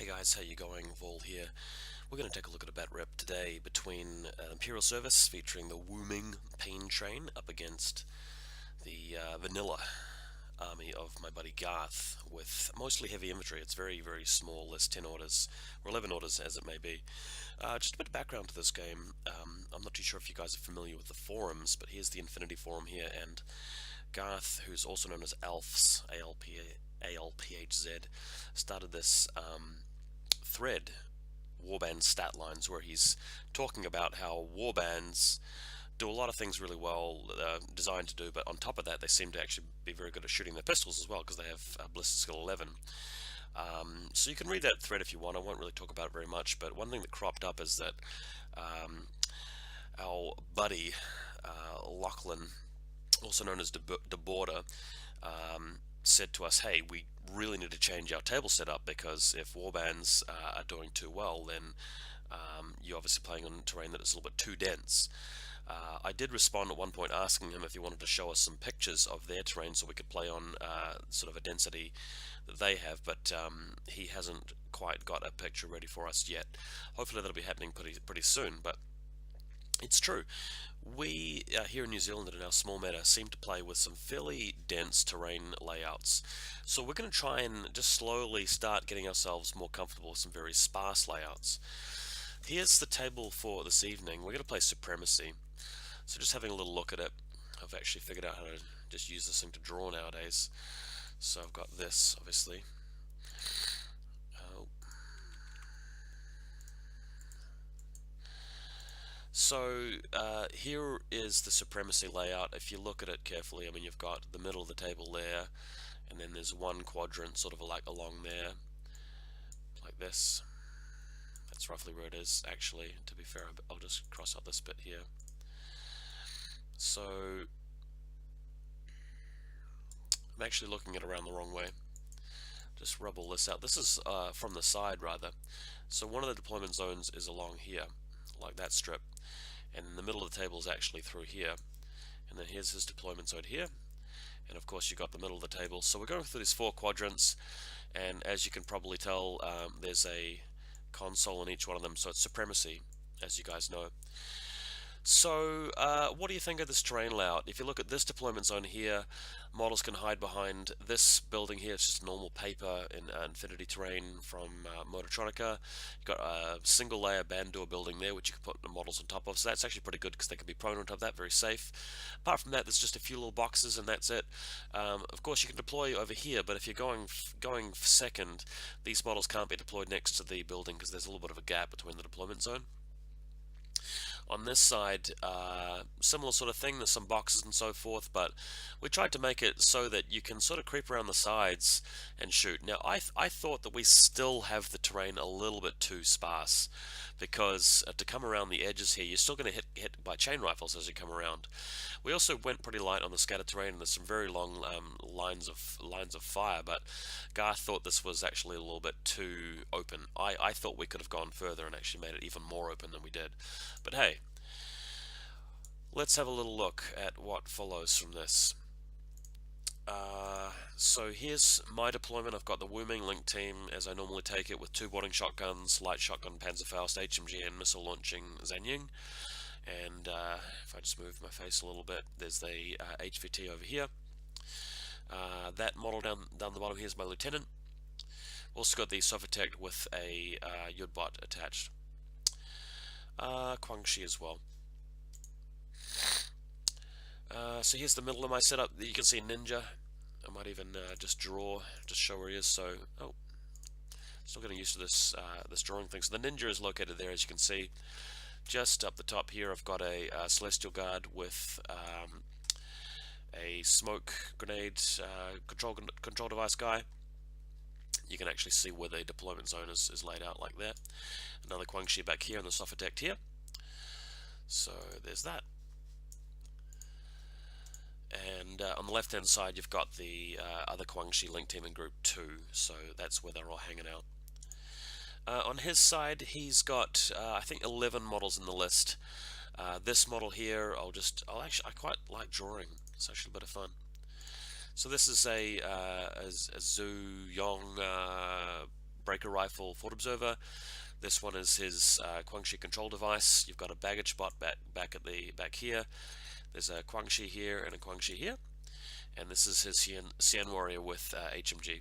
Hey guys, how you going? Vol here. We're going to take a look at a bat rep today between Imperial Service featuring the WuMing Pain Train up against the vanilla army of my buddy Garth with mostly heavy infantry. It's very, very small, less 10 orders, or 11 orders as it may be. Just a bit of background to this game. I'm not too sure if you guys are familiar with the forums, but here's the Infinity Forum here, and Garth, who's also known as ALPHZ, ALPHZ, started this thread, warband stat lines, where he's talking about how warbands do a lot of things really well, designed to do, but on top of that they seem to actually be very good at shooting their pistols as well, because they have ballistic skill 11. So you can read that thread if you want. I won't really talk about it very much, but one thing that cropped up is that our buddy Lachlan, also known as De Border, said to us, hey, we really need to change our table setup, because if warbands are doing too well, then you're obviously playing on terrain that is a little bit too dense. I did respond at one point asking him if he wanted to show us some pictures of their terrain so we could play on sort of a density that they have, but he hasn't quite got a picture ready for us yet. Hopefully that'll be happening pretty soon, but it's true. We here in New Zealand and in our small meta seem to play with some fairly dense terrain layouts. So we're going to try and just slowly start getting ourselves more comfortable with some very sparse layouts. Here's the table for this evening. We're going to play Supremacy. So just having a little look at it, I've actually figured out how to just use this thing to draw nowadays. So I've got this, obviously. So here is the Supremacy layout. If you look at it carefully, I mean, you've got the middle of the table there, and then there's one quadrant sort of like along there, like this. That's roughly where it is, actually. To be fair, I'll just cross out this bit here. So I'm actually looking at it around the wrong way. Just rub all this out. This is from the side, rather. So one of the deployment zones is along here, like that strip, and the middle of the table is actually through here, and then here's his deployment zone here, and of course you've got the middle of the table. So we're going through these 4 quadrants, and as you can probably tell, there's a console in each one of them, so it's Supremacy, as you guys know. So what do you think of this terrain layout? If you look at this deployment zone here, models can hide behind this building here. It's just normal paper in Infinity terrain from Motortronica. You've got a single layer Bandor building there, which you can put the models on top of, so that's actually pretty good because they can be prone on top of that, very safe. Apart from that, there's just a few little boxes and that's it. Of course you can deploy over here, but if you're going second, these models can't be deployed next to the building because there's a little bit of a gap between the deployment zone. On this side, similar sort of thing, there's some boxes and so forth, but we tried to make it so that you can sort of creep around the sides and shoot. Now, I thought that we still have the terrain a little bit too sparse, because to come around the edges here, you're still going to hit by chain rifles as you come around. We also went pretty light on the scattered terrain, and there's some very long lines of fire, but Garth thought this was actually a little bit too open. I thought we could have gone further and actually made it even more open than we did. But hey, let's have a little look at what follows from this. So here's my deployment. I've got the WuMing Link team as I normally take it, with 2 boarding shotguns, light shotgun Panzerfaust, HMG, and missile launching Zanying. And if I just move my face a little bit, there's the HVT over here. That model down the bottom here is my lieutenant. Also got the Sofitect with a Yudbot attached. Guangxi as well. So here's the middle of my setup. You can see Ninja. I might even just show where he is. So, still getting used to this this drawing thing. So the Ninja is located there, as you can see. Just up the top here, I've got a Celestial Guard with a smoke grenade control device guy. You can actually see where the deployment zone is laid out like that. Another Guangxi back here and the Sofitect here. So there's that. And on the left hand side you've got the other Guangxi Link team in group 2, so that's where they're all hanging out. On his side he's got I think 11 models in the list. This model here I quite like drawing. It's actually a bit of fun. So this is a Zhu Yong break Hacker Rifle Fort Observer. This one is his Quangxi control device. You've got a baggage spot back here. There's a Quangxi here and a Quangxi here. And this is his Xian Warrior with HMG.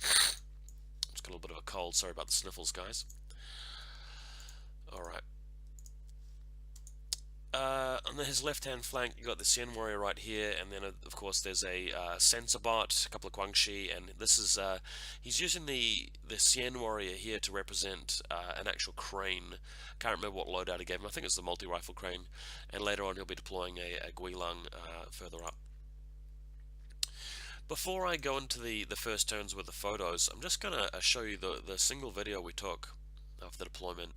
Just got a little bit of a cold. Sorry about the sniffles, guys. Alright. On his left-hand flank, you got the Xian Warrior right here, and then of course there's a sensor bot, a couple of Quangxi, and this is he's using the Xian Warrior here to represent an actual crane. Can't remember what loadout he gave him. I think it's the multi-rifle crane, and later on he'll be deploying a Guilung further up. Before I go into the first turns with the photos, I'm just going to show you the single video we took of the deployment.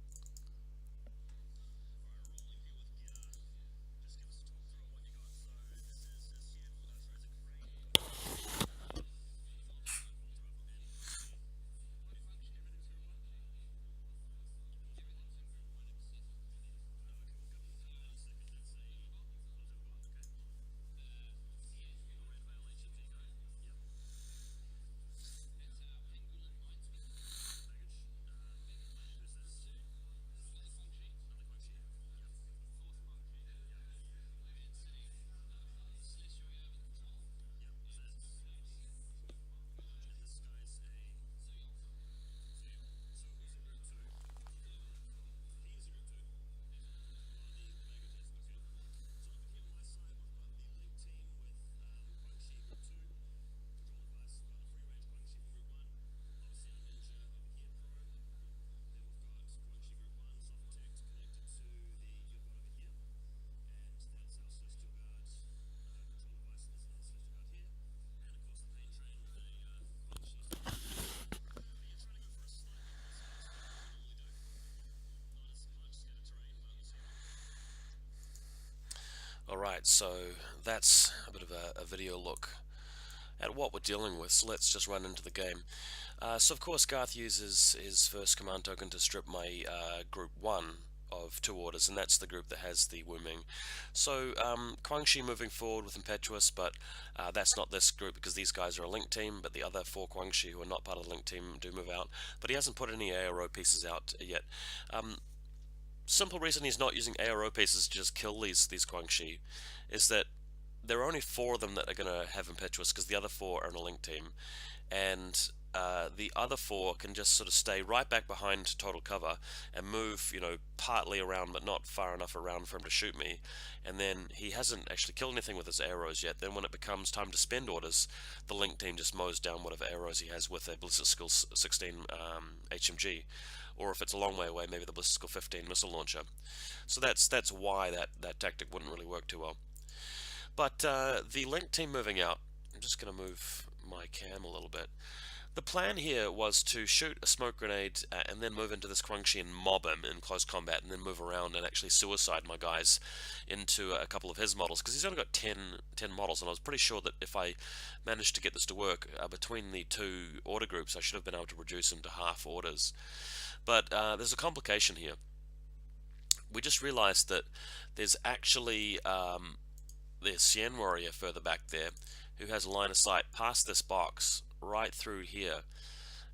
Alright, so that's a bit of a video look at what we're dealing with, so let's just run into the game. So of course Garth uses his first command token to strip my group 1 of 2 orders, and that's the group that has the WuMing. So Quangxi moving forward with Impetuous, but that's not this group because these guys are a link team, but the other 4 Quangxi who are not part of the link team do move out, but he hasn't put any ARO pieces out yet. Simple reason he's not using ARO pieces to just kill these Quangxi is that there are only 4 of them that are going to have Impetuous because the other 4 are in a link team, and the other 4 can just sort of stay right back behind total cover and move, you know, partly around but not far enough around for him to shoot me, and then he hasn't actually killed anything with his arrows yet. Then when it becomes time to spend orders, the link team just mows down whatever arrows he has with a Ballistic Skill 16 HMG, or if it's a long way away, maybe the Ballistic Skill 15 missile launcher. So that's why that tactic wouldn't really work too well. But the link team moving out, I'm just going to move my cam a little bit. The plan here was to shoot a smoke grenade and then move into this Quangxi and mob him in close combat, and then move around and actually suicide my guys into a couple of his models, because he's only got 10 models, and I was pretty sure that if I managed to get this to work between the 2 order groups, I should have been able to reduce them to half orders. But there's a complication here. We just realized that there's actually the Xian Warrior further back there who has a line of sight past this box right through here,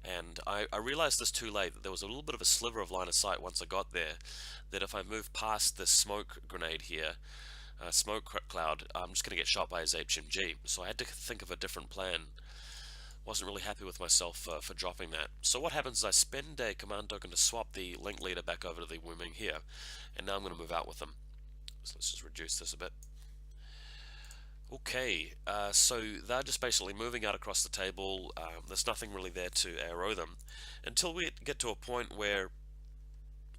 and I realized this too late, that there was a little bit of a sliver of line of sight once I got there, that if I move past this smoke grenade here, smoke cloud, I'm just going to get shot by his HMG. So I had to think of a different plan. Wasn't really happy with myself for dropping that. So what happens is I spend a command token to swap the link leader back over to the WuMing here, and now I'm going to move out with them. So let's just reduce this a bit. Okay, so they're just basically moving out across the table. There's nothing really there to arrow them until we get to a point where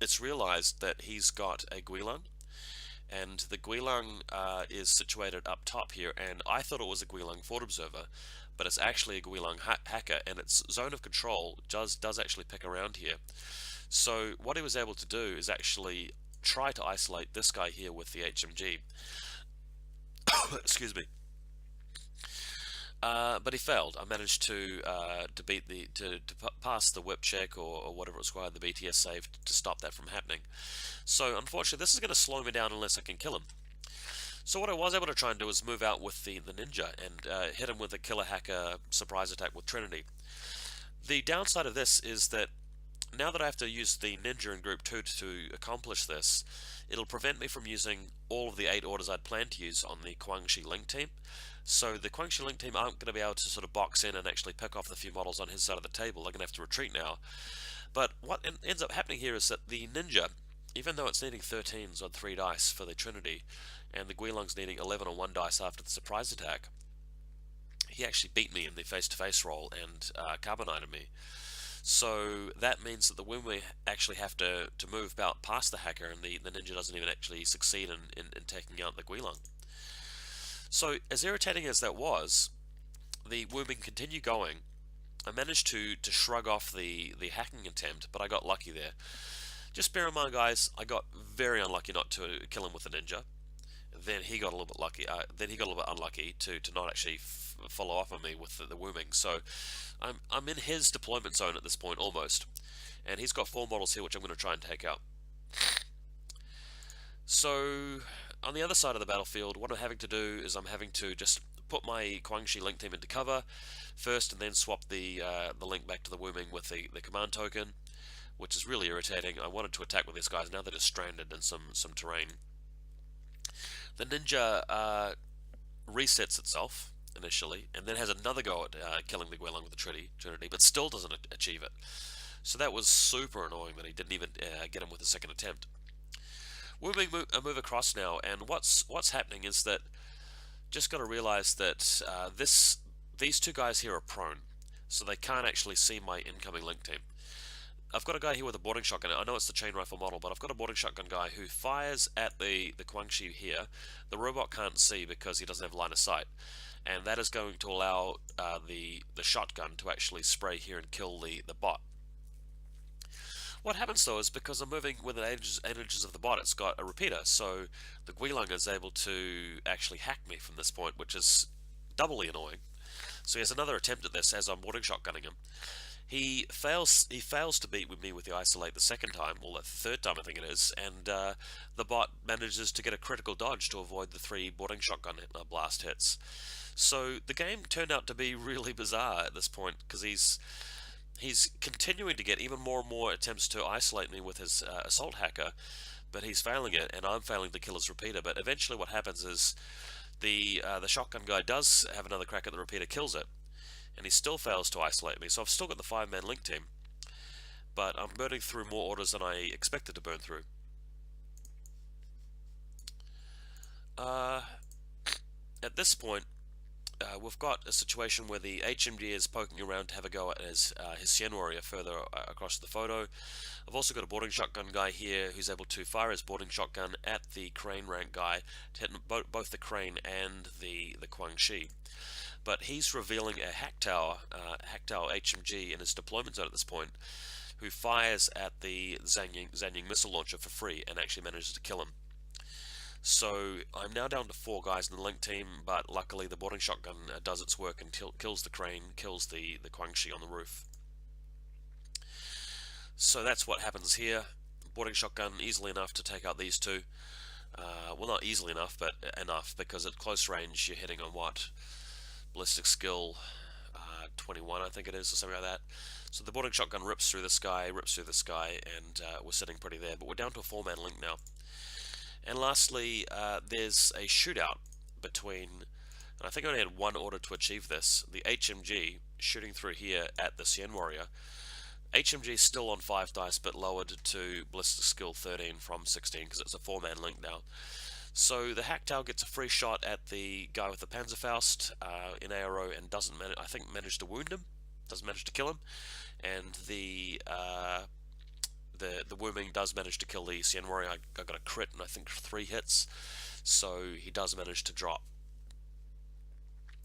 it's realized that he's got a Guilung, and the Guilung is situated up top here, and I thought it was a Guilung Fort Observer, but it's actually a Guilung hacker, and its zone of control does actually pick around here. So what he was able to do is actually try to isolate this guy here with the HMG. Excuse me. But he failed. I managed to pass the whip check or whatever it was required, the BTS save, to stop that from happening. So unfortunately, this is going to slow me down unless I can kill him. So what I was able to try and do is move out with the ninja and hit him with a killer hacker surprise attack with Trinity. The downside of this is that Now that I have to use the ninja in group 2 to accomplish this, it'll prevent me from using all of the 8 orders I'd planned to use on the Guangxi Link team. So the Guangxi Link team aren't going to be able to sort of box in and actually pick off the few models on his side of the table. They're going to have to retreat now. But what ends up happening here is that the ninja, even though it's needing 13s on 3 dice for the Trinity, and the Guilong's needing 11 on 1 dice after the surprise attack, he actually beat me in the face-to-face roll and carbonated me. So that means that the WuMing actually have to move about past the hacker, and the ninja doesn't even actually succeed in taking out the Guilong. So as irritating as that was, the WuMing continued going. I managed to shrug off the hacking attempt, but I got lucky there. Just bear in mind, guys, I got very unlucky not to kill him with the ninja. Then he got a little bit lucky. Then he got a little bit unlucky to not actually follow up on me with the WuMing. So I'm in his deployment zone at this point almost, and he's got 4 models here which I'm going to try and take out. So on the other side of the battlefield, what I'm having to do is I'm having to just put my Guangxi Link team into cover first, and then swap the link back to the WuMing with the command token, which is really irritating. I wanted to attack with these guys. Now they're just stranded in some terrain. The ninja resets itself initially, and then has another go at killing the Guilong with the Trinity, but still doesn't achieve it. So that was super annoying that he didn't even get him with a second attempt. WuMing move across now, and what's happening is that just got to realize that these 2 guys here are prone, so they can't actually see my incoming link team. I've got a guy here with a boarding shotgun. I know it's the chain rifle model, but I've got a boarding shotgun guy who fires at the Guangxi here. The robot can't see because he doesn't have line of sight, and that is going to allow the shotgun to actually spray here and kill the bot. What happens though is, because I'm moving within 8 inches of the bot, it's got a repeater, so the Guilong is able to actually hack me from this point, which is doubly annoying. So he has another attempt at this as I'm boarding shotgunning him. He fails to beat me with the isolate the second time, or the third time I think it is, and the bot manages to get a critical dodge to avoid the 3 boarding shotgun blast hits. So the game turned out to be really bizarre at this point, because he's continuing to get even more and more attempts to isolate me with his assault hacker, but he's failing it, and I'm failing to kill his repeater. But eventually what happens is the shotgun guy does have another crack at the repeater, kills it, and he still fails to isolate me. So I've still got the 5-man link team, but I'm burning through more orders than I expected to burn through. At this point, we've got a situation where the HMG is poking around to have a go at his Sien warrior further across the photo. I've also got a boarding shotgun guy here who's able to fire his boarding shotgun at the crane rank guy to hit both the crane and the Guangxi. But he's revealing a hack tower HMG in his deployment zone at this point, who fires at the Zhanying missile launcher for free and actually manages to kill him. So I'm now down to 4 guys in the link team, but luckily the boarding shotgun does its work and kills the crane, kills the Guangxi on the roof. So that's what happens here. Boarding shotgun easily enough to take out these 2. Well, not easily enough, but enough, because at close range you're hitting on what? Ballistic skill 21, I think it is, or something like that. So the boarding shotgun rips through this guy, and we're sitting pretty there. But we're down to a 4-man link now. And lastly, there's a shootout between, and I think I only had 1 order to achieve this, the HMG shooting through here at the Sien warrior. HMG is still on 5 dice, but lowered to ballistic skill 13 from 16, because it's a 4-man link now. So the Hacktail gets a free shot at the guy with the Panzerfaust in ARO, and doesn't manage to wound him, doesn't manage to kill him, and the WuMing does manage to kill the Sien warrior. I got a crit and I think 3 hits, so he does manage to drop.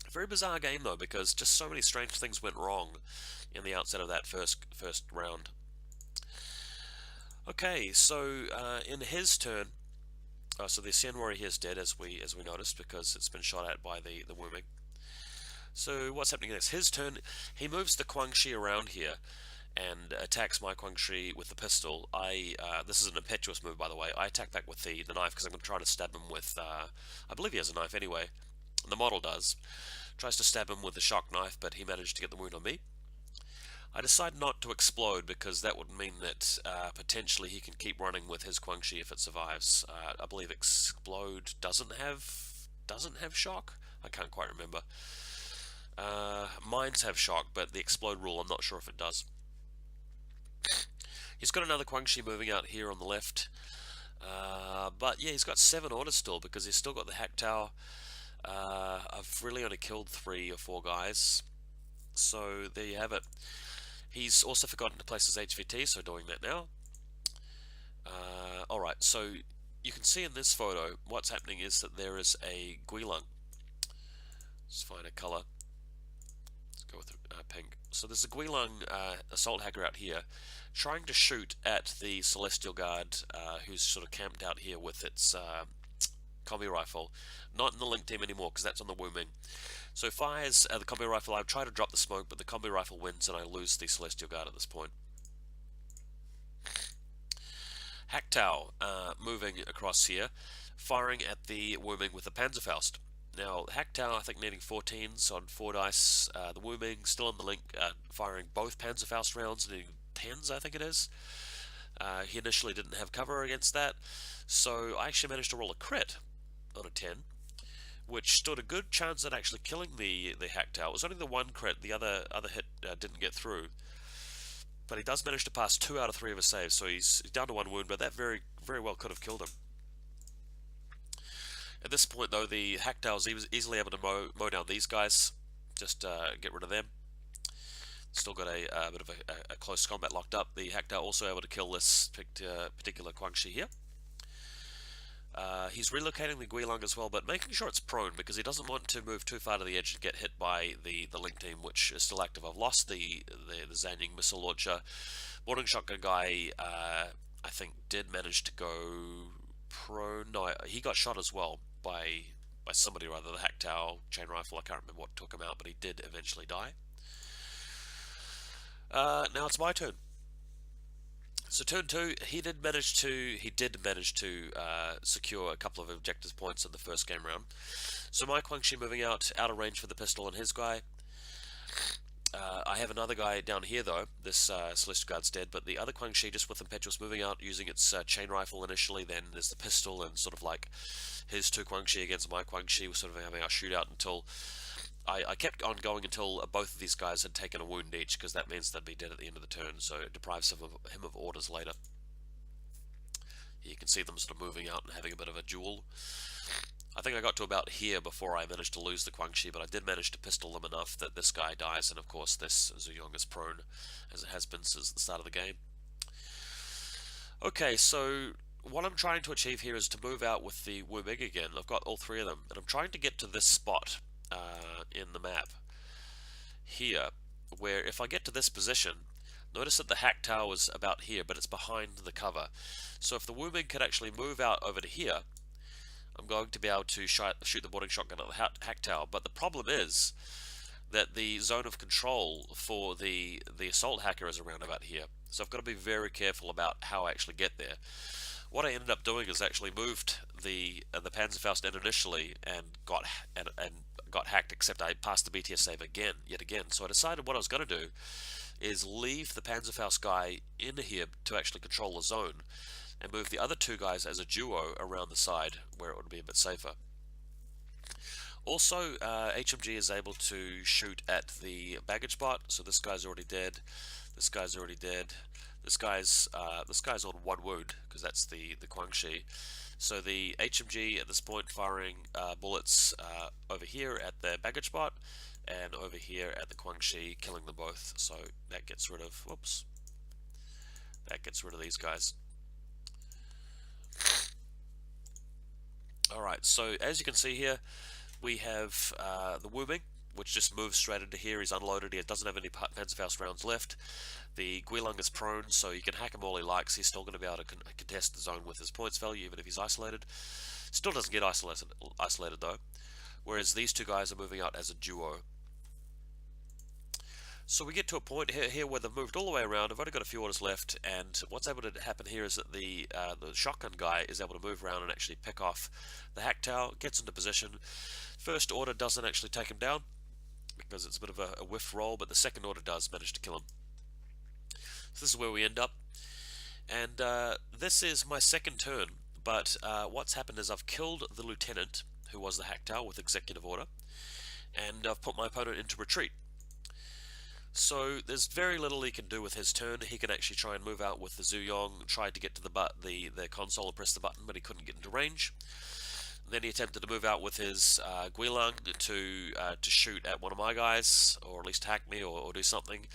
A very bizarre game though, because just so many strange things went wrong in the outset of that first round. Okay, so in his turn, so the Sien warrior here is dead, as we noticed, because it's been shot at by the WuMing. So what's happening next? His turn, he moves the Guangxi around here and attacks my Guangxi with the pistol. This is an impetuous move, by the way. I attack back with the knife because I'm going to try to stab him with, I believe he has a knife anyway. The model does. Tries to stab him with the shock knife, but he managed to get the wound on me. I decide not to explode because that would mean that potentially he can keep running with his Guangxi if it survives. I believe explode doesn't have shock. I can't quite remember. Mines have shock, but the explode rule I'm not sure if it does. He's got another Guangxi moving out here on the left. But yeah, he's got 7 orders still because he's still got the hack tower. I've really only killed 3 or 4 guys. So there you have it. He's also forgotten to place his HVT, so doing that now. Alright, so you can see in this photo what's happening is that there is a Guilung. Let's find a color. Let's go with pink. So there's a Guilung assault hacker out here trying to shoot at the Celestial Guard who's sort of camped out here with its combi rifle. Not in the link team anymore because that's on the WuMing. So fires the combi rifle. I've tried to drop the smoke, but the combi rifle wins and I lose the Celestial Guard at this point. Hacktow moving across here, firing at the WuMing with the Panzerfaust. Now, Hacktow, I think, needing 14s on 4 dice. The WuMing still on the link, firing both Panzerfaust rounds, needing 10s, I think it is. He initially didn't have cover against that, so I actually managed to roll a crit on a 10, which stood a good chance at actually killing the Hacktow. It was only the 1 crit, the other hit didn't get through. But he does manage to pass 2 out of 3 of his saves, so he's down to 1 wound, but that very well could have killed him. At this point, though, the Hacktow was easily able to mow down these guys, just get rid of them. Still got a bit of a close combat locked up. The Hacktow also able to kill this particular Guangxi here. He's relocating the Guilung as well, but making sure it's prone because he doesn't want to move too far to the edge and get hit by the link team, which is still active. I've lost the Zhanying missile launcher. Morning shotgun guy, I think, did manage to go prone. No, he got shot as well by somebody or other. The Hacktow chain rifle. I can't remember what took him out, but he did eventually die. Now it's my turn. So turn 2, he did manage to secure a couple of objectives points in the first game round. So my Guangxi moving out of range for the pistol and his guy. I have another guy down here though. This Celestial Guard's dead, but the other Guangxi just with Impetuous moving out using its chain rifle initially. Then there's the pistol and sort of like his 2 Guangxi against my Guangxi. We're sort of having our shootout until I kept on going until both of these guys had taken a wound each, because that means they'd be dead at the end of the turn, so it deprives him of orders later. You can see them sort of moving out and having a bit of a duel. I think I got to about here before I managed to lose the Guangxi, but I did manage to pistol them enough that this guy dies, and of course this Zuyong is prone, as it has been since the start of the game. Okay, so what I'm trying to achieve here is to move out with the WuMing again. I've got all 3 of them, and I'm trying to get to this spot in the map here, where if I get to this position, notice that the Hacktow is about here, but it's behind the cover. So if the WuMing could actually move out over to here, I'm going to be able to shoot the boarding shotgun at the Hacktow. But the problem is that the zone of control for the assault hacker is around about here. So I've got to be very careful about how I actually get there. What I ended up doing is actually moved the Panzerfaust in initially and got hacked, except I passed the BTS save yet again. So I decided what I was going to do is leave the Panzerfaust guy in here to actually control the zone, and move the other 2 guys as a duo around the side where it would be a bit safer. Also, HMG is able to shoot at the baggage bot, so this guy's already dead. This guy's already dead. This guy's on 1 wound because that's the Guangxi. So the HMG at this point firing bullets over here at the baggage bot and over here at the Guangxi, killing them both. So that gets rid of these guys. Alright, so as you can see here, we have the WuMing, which just moves straight into here. He's unloaded. He doesn't have any Panzerfaust rounds left. The Guilung is prone, so you can hack him all he likes. He's still going to be able to contest the zone with his points value, even if he's isolated. Still doesn't get isolated though. Whereas these 2 guys are moving out as a duo. So we get to a point here where they've moved all the way around. I've only got a few orders left, and what's able to happen here is that the shotgun guy is able to move around and actually pick off the Hacktow, gets into position. First order doesn't actually take him down, because it's a bit of a whiff roll, but the second order does manage to kill him. So this is where we end up. And this is my second turn, but what's happened is I've killed the lieutenant, who was the hack tower with executive order, and I've put my opponent into retreat. So there's very little he can do with his turn. He can actually try and move out with the Zuyong, tried to get to the console and press the button, but he couldn't get into range. Then he attempted to move out with his Guilang to shoot at one of my guys, or at least hack me, or do something.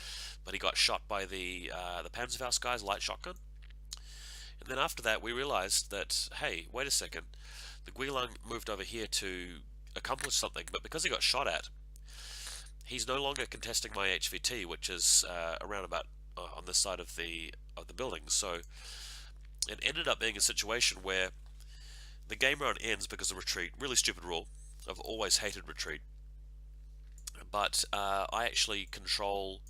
But he got shot by the Panzerfaust guy's light shotgun. And then after that, we realized that, hey, wait a second, the Guilang moved over here to accomplish something, but because he got shot at, he's no longer contesting my HVT, which is around about on this side of the building. So it ended up being a situation where the game round ends because of retreat. Really stupid rule. I've always hated retreat. But I actually control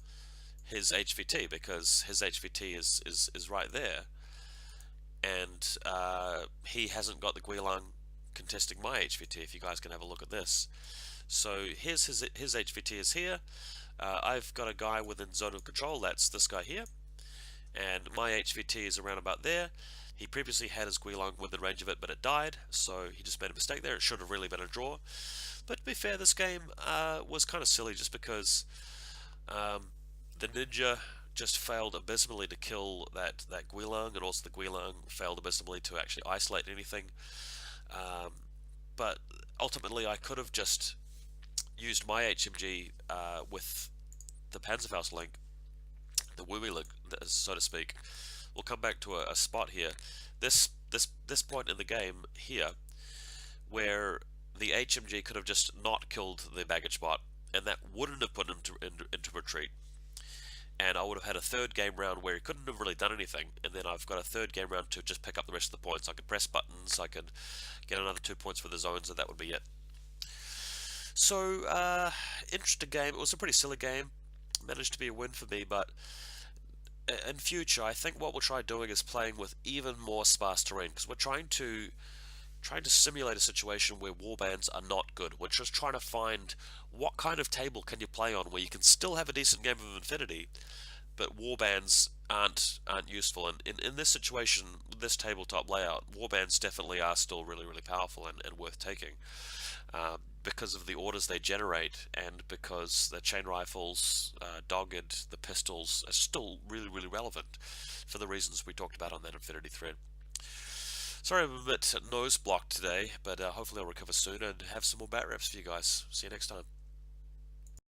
his HVT because his HVT is right there, and he hasn't got the Guilang contesting my HVT. If you guys can have a look at this. So here's his HVT is here. I've got a guy within zone of control. That's this guy here, and my HVT is around about there. He previously had his Guilang within range of it, but it died, so he just made a mistake there. It should have really been a draw. But to be fair, this game was kind of silly just because the ninja just failed abysmally to kill that Guilang, and also the Guilang failed abysmally to actually isolate anything. But ultimately, I could have just used my HMG with the Panzerfaust link, the WuMing link, so to speak. We'll come back to a spot here. This point in the game here, where the HMG could have just not killed the baggage bot, and that wouldn't have put him into retreat. And I would have had a third game round where he couldn't have really done anything, and then I've got a third game round to just pick up the rest of the points. I could press buttons, I could get another 2 points for the zones, and that would be it. So, interesting game. It was a pretty silly game. Managed to be a win for me, but in future, I think what we'll try doing is playing with even more sparse terrain, because we're trying to simulate a situation where warbands are not good. We're just trying to find what kind of table can you play on where you can still have a decent game of Infinity, but warbands aren't useful. And in this situation, this tabletop layout, warbands definitely are still really powerful and worth taking. Because of the orders they generate, and because the chain rifles, dogged, the pistols are still really relevant for the reasons we talked about on that Infinity thread. Sorry I'm a bit nose blocked today, but hopefully I'll recover soon and have some more bat reps for you guys. See you next time.